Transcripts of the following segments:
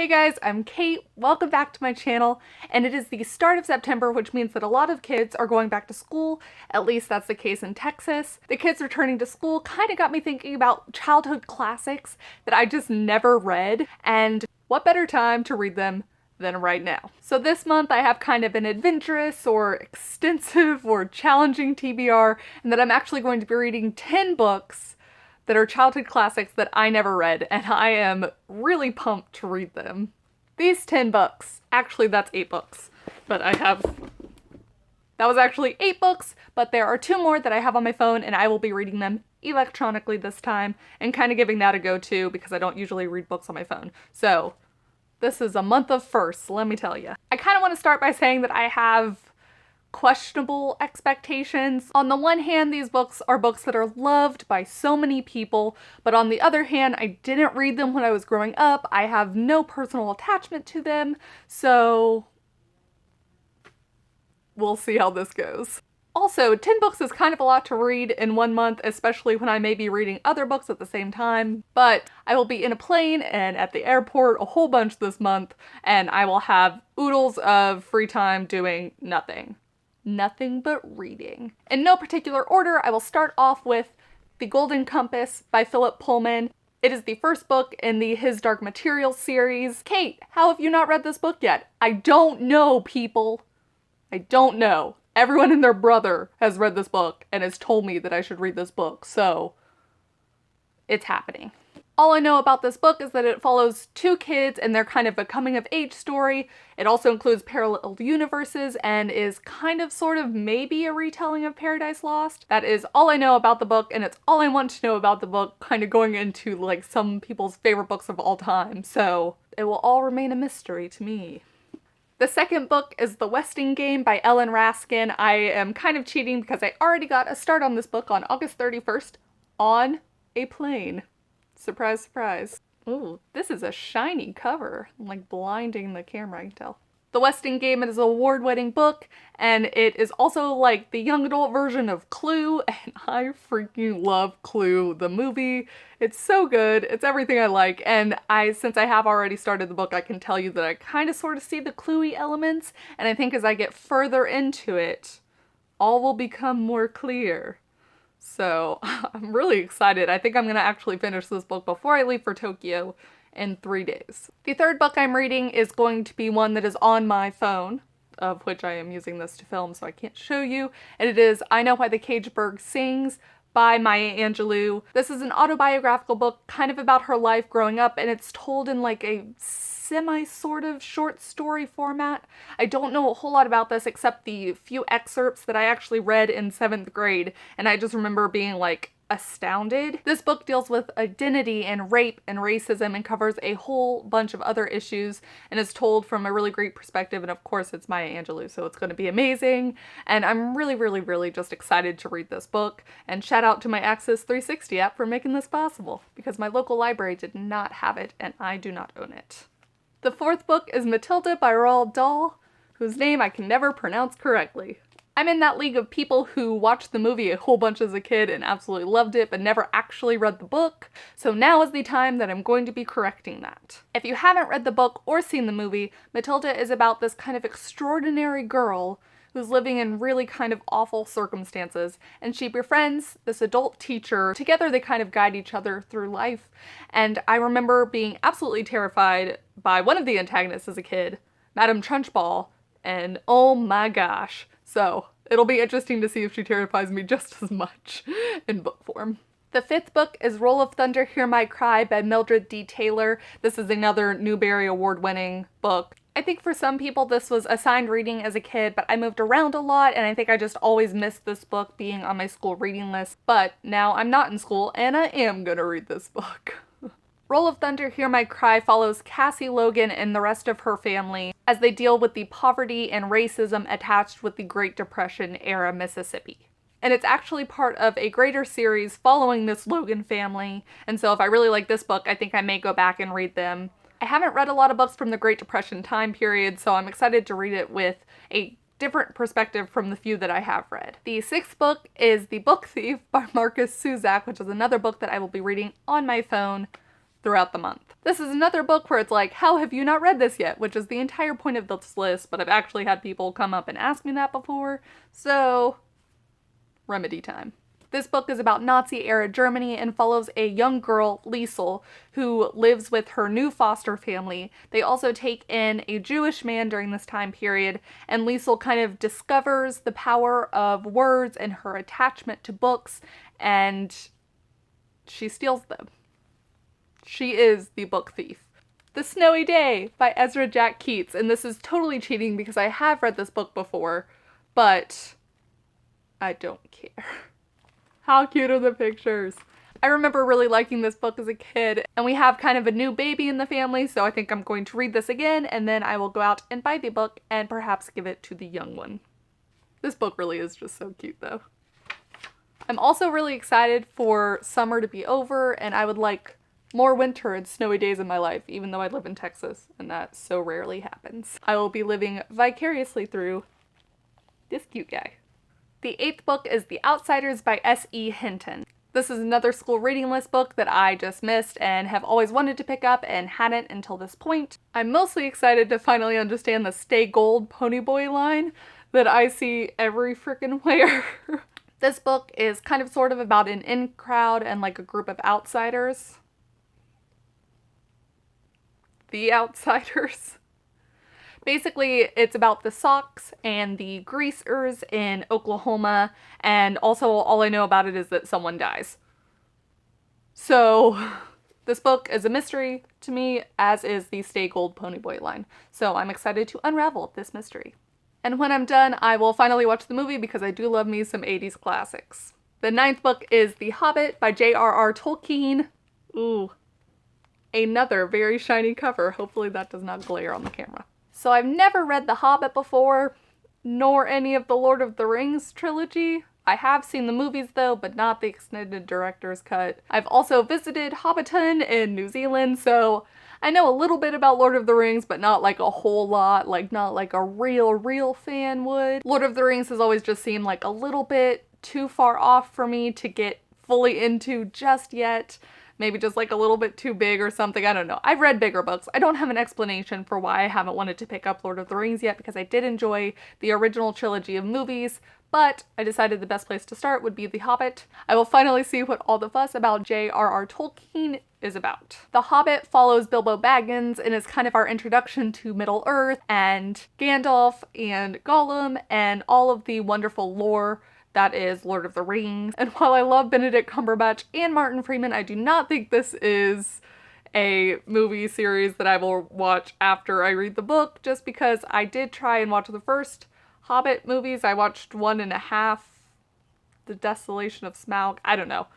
Hey guys, I'm Kate. Welcome back to my channel, and it is the start of September, which means that a lot of kids are going back to school. At least that's the case in Texas. The kids returning to school kind of got me thinking about childhood classics that I just never read, and what better time to read them than right now. So this month I have kind of an adventurous or extensive or challenging TBR, and that I'm actually going to be reading 10 books that are childhood classics that I never read, and I am really pumped to read them. These 10 books, actually that's 8 books, but that was actually 8 books, but there are 2 more that I have on my phone, and I will be reading them electronically this time, and kind of giving that a go too, because I don't usually read books on my phone. So, this is a month of firsts, let me tell you. I kind of want to start by saying that I have questionable expectations. On the one hand, these books are books that are loved by so many people, but on the other hand, I didn't read them when I was growing up. I have no personal attachment to them, so we'll see how this goes. Also, 10 books is kind of a lot to read in one month, especially when I may be reading other books at the same time, but I will be in a plane and at the airport a whole bunch this month, and I will have oodles of free time doing nothing. Nothing but reading. In no particular order, I will start off with The Golden Compass by Philip Pullman. It is the first book in the His Dark Materials series. Kate, how have you not read this book yet? I don't know, people. I don't know. Everyone and their brother has read this book and has told me that I should read this book, so it's happening. All I know about this book is that it follows 2 kids and they're kind of a coming of age story. It also includes parallel universes and is kind of sort of maybe a retelling of Paradise Lost. That is all I know about the book, and it's all I want to know about the book, kind of going into like some people's favorite books of all time. So it will all remain a mystery to me. The second book is The Westing Game by Ellen Raskin. I am kind of cheating because I already got a start on this book on August 31st on a plane. Surprise, surprise. Ooh, this is a shiny cover. I'm like blinding the camera, I can tell. The Westing Game is an award-winning book, and it is also like the young adult version of Clue, and I freaking love Clue, the movie. It's so good. It's everything I like, and since I have already started the book, I can tell you that I kind of sort of see the Cluey elements, and I think as I get further into it, all will become more clear. So I'm really excited. I think I'm gonna actually finish this book before I leave for Tokyo in 3 days. The third book I'm reading is going to be one that is on my phone, of which I am using this to film so I can't show you, and it is I Know Why the Caged Bird Sings by Maya Angelou. This is an autobiographical book kind of about her life growing up, and it's told in like a sort of short story format. I don't know a whole lot about this except the few excerpts that I actually read in 7th grade, and I just remember being like astounded. This book deals with identity and rape and racism and covers a whole bunch of other issues and is told from a really great perspective, and of course it's Maya Angelou, so it's going to be amazing, and I'm really just excited to read this book. And shout out to my Access 360 app for making this possible, because my local library did not have it and I do not own it. The fourth book is Matilda by Roald Dahl, whose name I can never pronounce correctly. I'm in that league of people who watched the movie a whole bunch as a kid and absolutely loved it, but never actually read the book, so now is the time that I'm going to be correcting that. If you haven't read the book or seen the movie, Matilda is about this kind of extraordinary girl who's living in really kind of awful circumstances, and she befriends this adult teacher. Together they kind of guide each other through life, and I remember being absolutely terrified by one of the antagonists as a kid, Madame Trunchbull, and oh my gosh. So it'll be interesting to see if she terrifies me just as much in book form. The fifth book is Roll of Thunder, Hear My Cry by Mildred D. Taylor. This is another Newbery Award-winning book. I think for some people this was assigned reading as a kid, but I moved around a lot and I think I just always missed this book being on my school reading list. But now I'm not in school and I am gonna read this book. Roll of Thunder, Hear My Cry follows Cassie Logan and the rest of her family as they deal with the poverty and racism attached with the Great Depression era Mississippi. And it's actually part of a greater series following this Logan family, and so if I really like this book, I think I may go back and read them. I haven't read a lot of books from the Great Depression time period, so I'm excited to read it with a different perspective from the few that I have read. The sixth book is The Book Thief by Markus Zusak, which is another book that I will be reading on my phone throughout the month. This is another book where it's like, how have you not read this yet? Which is the entire point of this list, but I've actually had people come up and ask me that before, so remedy time. This book is about Nazi-era Germany and follows a young girl, Liesel, who lives with her new foster family. They also take in a Jewish man during this time period, and Liesel kind of discovers the power of words and her attachment to books, and she steals them. She is the book thief. The Snowy Day by Ezra Jack Keats, and this is totally cheating because I have read this book before, but I don't care. How cute are the pictures? I remember really liking this book as a kid, and we have kind of a new baby in the family, so I think I'm going to read this again, and then I will go out and buy the book and perhaps give it to the young one. This book really is just so cute though. I'm also really excited for summer to be over, and I would like more winter and snowy days in my life, even though I live in Texas, and that so rarely happens. I will be living vicariously through this cute guy. The 8th book is The Outsiders by S.E. Hinton. This is another school reading list book that I just missed and have always wanted to pick up and hadn't until this point. I'm mostly excited to finally understand the Stay Gold Ponyboy line that I see every freaking where. This book is kind of sort of about an in crowd and like a group of outsiders. The Outsiders. Basically, it's about the Sox and the Greasers in Oklahoma, and also all I know about it is that someone dies. So, this book is a mystery to me, as is the Stay Gold Ponyboy line. So I'm excited to unravel this mystery. And when I'm done, I will finally watch the movie because I do love me some 80s classics. The 9th book is The Hobbit by J.R.R. Tolkien. Ooh. Another very shiny cover. Hopefully that does not glare on the camera. So I've never read The Hobbit before, nor any of the Lord of the Rings trilogy. I have seen the movies though, but not the extended director's cut. I've also visited Hobbiton in New Zealand, so I know a little bit about Lord of the Rings, but not like a whole lot, like not like a real fan would. Lord of the Rings has always just seemed like a little bit too far off for me to get fully into just yet. Maybe just like a little bit too big or something, I don't know. I've read bigger books. I don't have an explanation for why I haven't wanted to pick up Lord of the Rings yet, because I did enjoy the original trilogy of movies, but I decided the best place to start would be The Hobbit. I will finally see what all the fuss about J.R.R. Tolkien is about. The Hobbit follows Bilbo Baggins and is kind of our introduction to Middle-earth and Gandalf and Gollum and all of the wonderful lore that is Lord of the Rings. And while I love Benedict Cumberbatch and Martin Freeman, I do not think this is a movie series that I will watch after I read the book, just because I did try and watch the first Hobbit movies. I watched 1.5, The Desolation of Smaug. I don't know.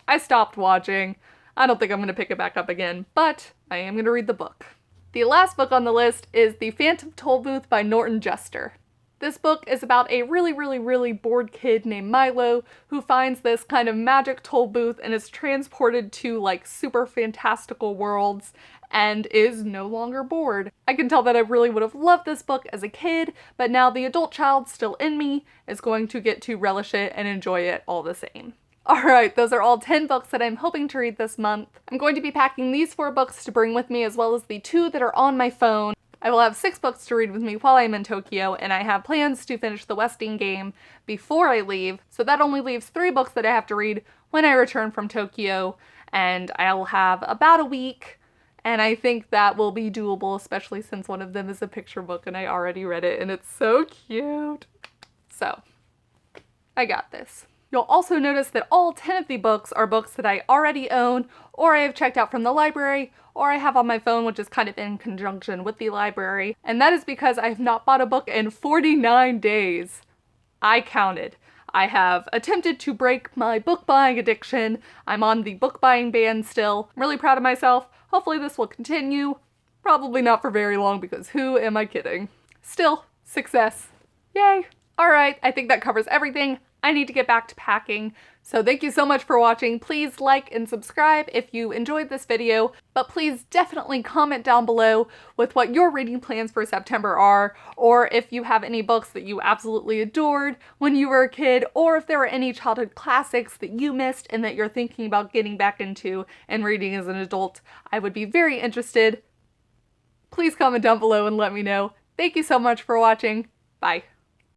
I stopped watching. I don't think I'm going to pick it back up again, but I am going to read the book. The last book on the list is The Phantom Tollbooth by Norton Juster. This book is about a really bored kid named Milo who finds this kind of magic toll booth and is transported to like super fantastical worlds and is no longer bored. I can tell that I really would have loved this book as a kid, but now the adult child still in me is going to get to relish it and enjoy it all the same. Alright, those are all 10 books that I'm hoping to read this month. I'm going to be packing these 4 books to bring with me, as well as the 2 that are on my phone. I will have 6 books to read with me while I'm in Tokyo, and I have plans to finish the Westing game before I leave, so that only leaves 3 books that I have to read when I return from Tokyo, and I'll have about a week, and I think that will be doable, especially since one of them is a picture book and I already read it, and it's so cute. So, I got this. You'll also notice that all 10 of the books are books that I already own, or I have checked out from the library, or I have on my phone, which is kind of in conjunction with the library. And that is because I have not bought a book in 49 days. I counted. I have attempted to break my book buying addiction. I'm on the book buying ban still. I'm really proud of myself. Hopefully this will continue. Probably not for very long, because who am I kidding? Still, success. Yay. Alright, I think that covers everything. I need to get back to packing. So thank you so much for watching. Please like and subscribe if you enjoyed this video, but please definitely comment down below with what your reading plans for September are, or if you have any books that you absolutely adored when you were a kid, or if there were any childhood classics that you missed and that you're thinking about getting back into and reading as an adult. I would be very interested. Please comment down below and let me know. Thank you so much for watching. Bye.